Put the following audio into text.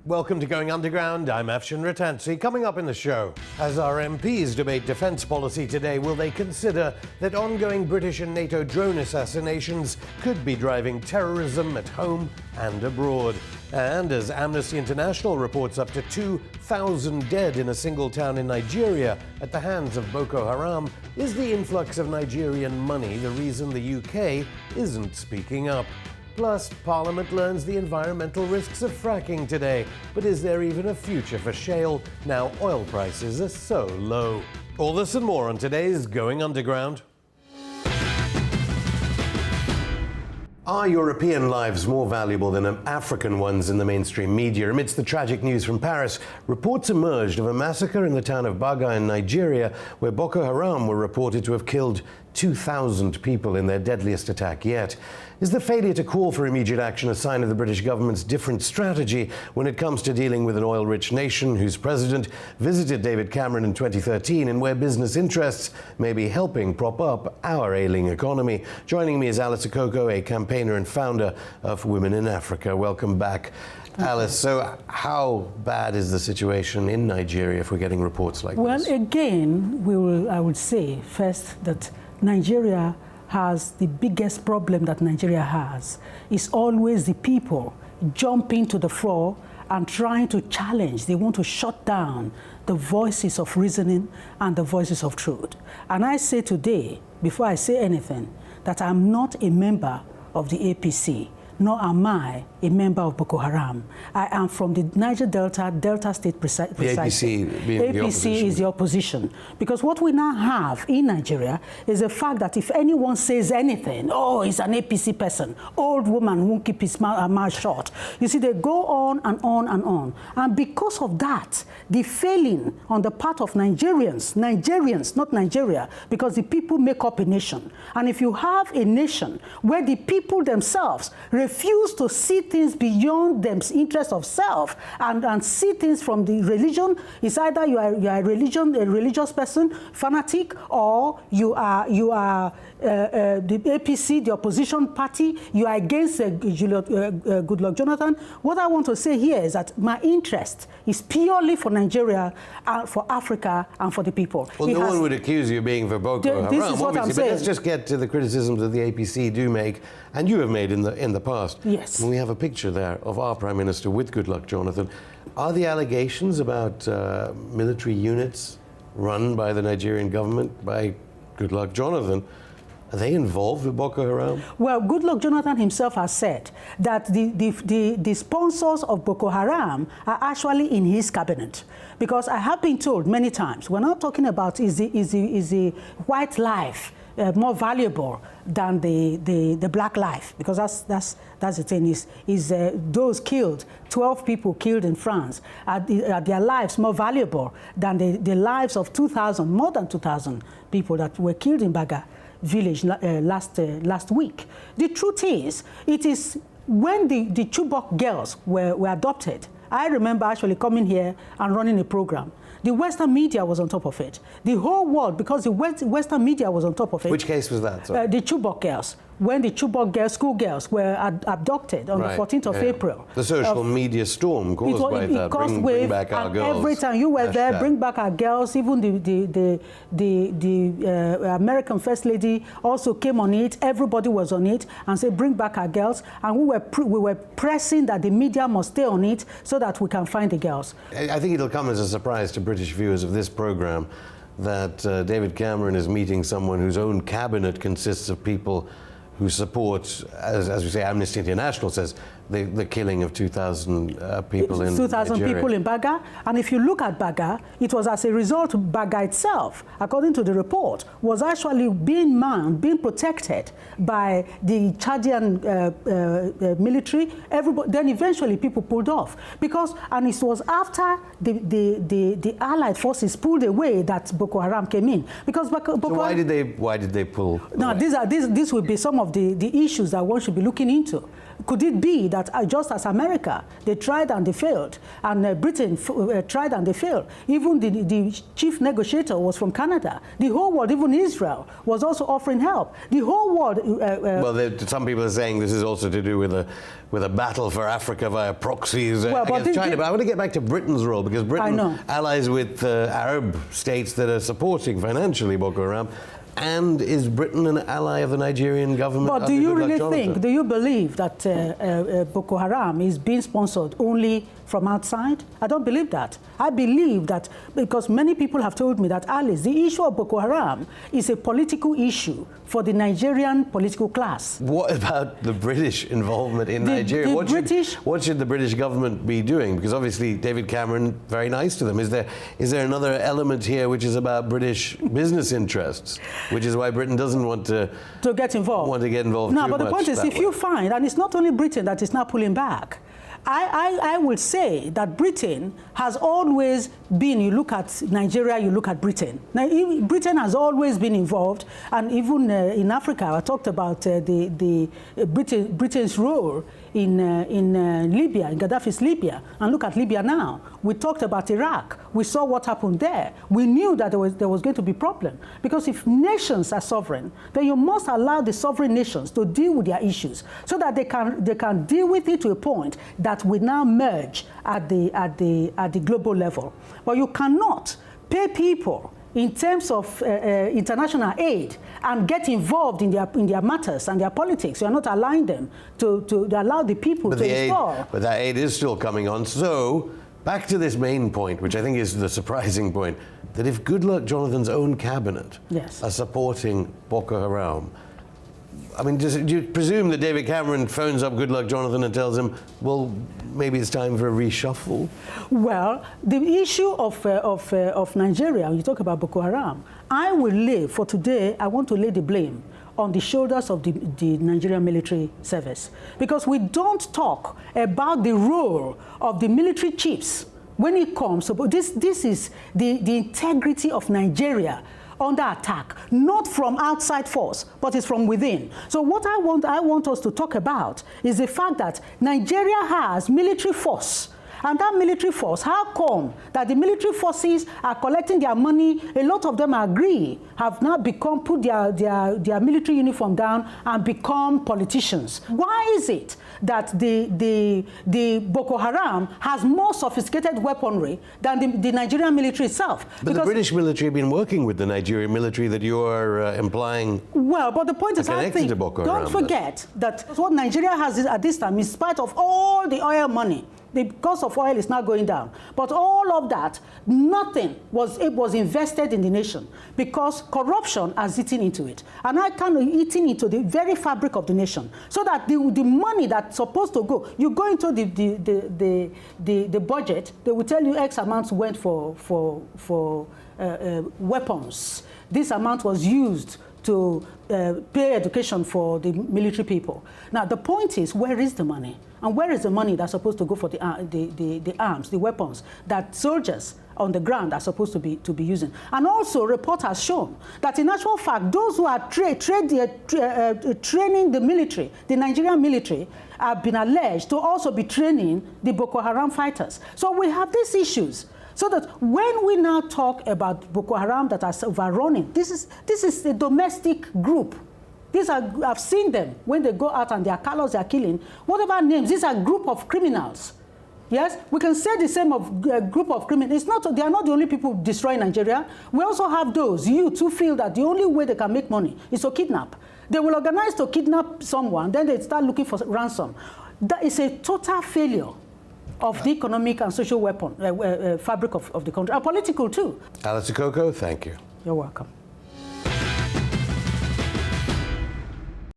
Welcome to Going Underground. I'm Afshin Rattansi. Coming up in the show, as our MPs debate defence policy today, will they consider that ongoing British and NATO drone assassinations could be driving terrorism at home and abroad? And as Amnesty International reports up to 2,000 dead in a single town in Nigeria at the hands of Boko Haram, is the influx of Nigerian money the reason the UK isn't speaking up? Plus, Parliament learns the environmental risks of fracking today. But is there even a future for shale now oil prices are so low? All this and more on today's Going Underground. Are European lives more valuable than African ones in the mainstream media? Amidst the tragic news from Paris, reports emerged of a massacre in the town of Baga in Nigeria, where Boko Haram were reported to have killed 2,000 people in their deadliest attack yet. Is the failure to call for immediate action a sign of the British government's different strategy when it comes to dealing with an oil-rich nation whose president visited David Cameron in 2013 and where business interests may be helping prop up our ailing economy? Joining me is Alice Ukoko, a campaigner and founder of Women in Africa. Welcome back. Alice, so how bad is the situation in Nigeria if we're getting reports like this? Well, again, I would say first that Nigeria has the biggest problem that Nigeria has is always the people jumping to the floor and trying to challenge. They want to shut down the voices of reasoning and the voices of truth. And I say today, before I say anything, that I'm not a member of the APC, nor am I a member of Boko Haram. I am from the Niger Delta State precisely. The APC being the opposition. APC is the opposition. Because what we now have in Nigeria is the fact that if anyone says anything, oh, he's an APC person, old woman won't keep his mouth shut. You see, they go on and on and on. And because of that, the failing on the part of Nigerians, not Nigeria, because the people make up a nation. And if you have a nation where the people themselves refuse to see things beyond the interest of self and see things from the religion, it's either you are a religious person, fanatic, or you are the APC, the opposition party, you are against Goodluck Jonathan. What I want to say here is that my interest is purely for Nigeria, for Africa, and for the people. Well, no one would accuse you of being for Boko Haram, this is what obviously, I'm but saying. let's just get to the criticisms that the APC do make, and you have made in the past. Yes. And we have a picture there of our Prime Minister with Goodluck Jonathan. Are the allegations about military units run by the Nigerian government, by Goodluck Jonathan, are they involved with Boko Haram? Well, Goodluck Jonathan himself has said that the sponsors of Boko Haram are actually in his cabinet. Because I have been told many times, we're not talking about is the white life more valuable than the black life, because that's the thing, is those killed, 12 people killed in France, are their lives more valuable than the lives of 2,000, more than 2,000 people that were killed in Baga village last week. The truth is, it is when the Chibok girls were adopted. I remember actually coming here and running a program. The Western media was on top of it. The whole world, because the Western media was on top of it. Which case was that? The Chibok girls. When the Chibok girls, schoolgirls, were abducted on the 14th of April. The social media storm caused by that. Bring back our girls. Every time you were there, bring back our girls. Even the American First Lady also came on it. Everybody was on it and said, bring back our girls. And we were pressing that the media must stay on it so that we can find the girls. I think it'll come as a surprise to British viewers of this program that David Cameron is meeting someone whose own cabinet consists of people who support, as we say, Amnesty International says, the killing of 2,000 people in 2,000 people in Baga. And if you look at Baga, it was as a result, Baga itself, according to the report, was actually being manned, being protected by the Chadian military. Everybody, then eventually people pulled off. And it was after the Allied forces pulled away that Boko Haram came in. Because Boko so why did they pull? No, these would be some of the issues that one should be looking into. could it be that just as America, they tried and they failed, and Britain tried and they failed? Even the chief negotiator was from Canada. The whole world, even Israel, was also offering help. The whole world... well, some people are saying this is also to do with a battle for Africa via proxies against China. But I want to get back to Britain's role, because Britain allies with Arab states that are supporting financially Boko Haram. And is Britain an ally of the Nigerian government? But do you really think, do you believe that Boko Haram is being sponsored only from outside? I don't believe that. I believe that, because many people have told me that, Alice, the issue of Boko Haram is a political issue for the Nigerian political class. What about the British involvement in Nigeria? What should the British government be doing? Because obviously David Cameron, very nice to them. Is there another element here which is about British business interests, which is why Britain doesn't want to get involved? No, but the point is, if you find, and it's not only Britain that is now pulling back, I will say that Britain has always been, you look at Nigeria, you look at Britain. Now, Britain has always been involved, and even in Africa, I talked about Britain's role in Libya, in Gaddafi's Libya, and look at Libya now. We talked about Iraq. We saw what happened there. We knew that there was going to be problem, because if nations are sovereign, then you must allow the sovereign nations to deal with their issues so that they can deal with it to a point that we now merge at the global level. But you cannot pay people in terms of international aid and get involved in their matters and their politics. You are not allowing them to allow the people to install. But that aid is still coming on. So back to this main point, which I think is the surprising point, that if Goodluck Jonathan's own cabinet are supporting Boko Haram, I mean, do you presume that David Cameron phones up Goodluck Jonathan and tells him, well, maybe it's time for a reshuffle? Well, the issue of Nigeria, when you talk about Boko Haram, I want to lay the blame on the shoulders of the Nigerian military service. Because we don't talk about the role of the military chiefs when it comes to this is the integrity of Nigeria under attack, not from outside force, but it's from within. So what I want us to talk about is the fact that Nigeria has military force. And that military force, how come that the military forces are collecting their money? A lot of them have now put their military uniform down and become politicians. Why is it that the Boko Haram has more sophisticated weaponry than the Nigerian military itself? But the British military have been working with the Nigerian military that you are implying. Well, but the point is, I think, don't forget that what Nigeria has at this time, in spite of all the oil money, the cost of oil is now going down. But all of that, nothing was invested in the nation, because corruption has eaten into it. And I kind of eating into the very fabric of the nation. So that the money that's supposed to go, you go into the budget, they will tell you X amounts went for weapons. This amount was used to pay education for the military people. Now, the point is, where is the money? And where is the money that's supposed to go for the arms, the weapons that soldiers on the ground are supposed to be using? And also, report has shown that in actual fact, those who are training the military, the Nigerian military, have been alleged to also be training the Boko Haram fighters. So we have these issues. So that when we now talk about Boko Haram that are overrunning, this is a domestic group. I've seen them when they go out and their colors are killing. Whatever names, these are a group of criminals. Yes, we can say the same of a group of criminals. They are not the only people destroying Nigeria. We also have those youths who feel that the only way they can make money is to kidnap. They will organize to kidnap someone, then they start looking for ransom. That is a total failure of the economic and social fabric of the country, and political too. Alice Ukoko, thank you. You're welcome.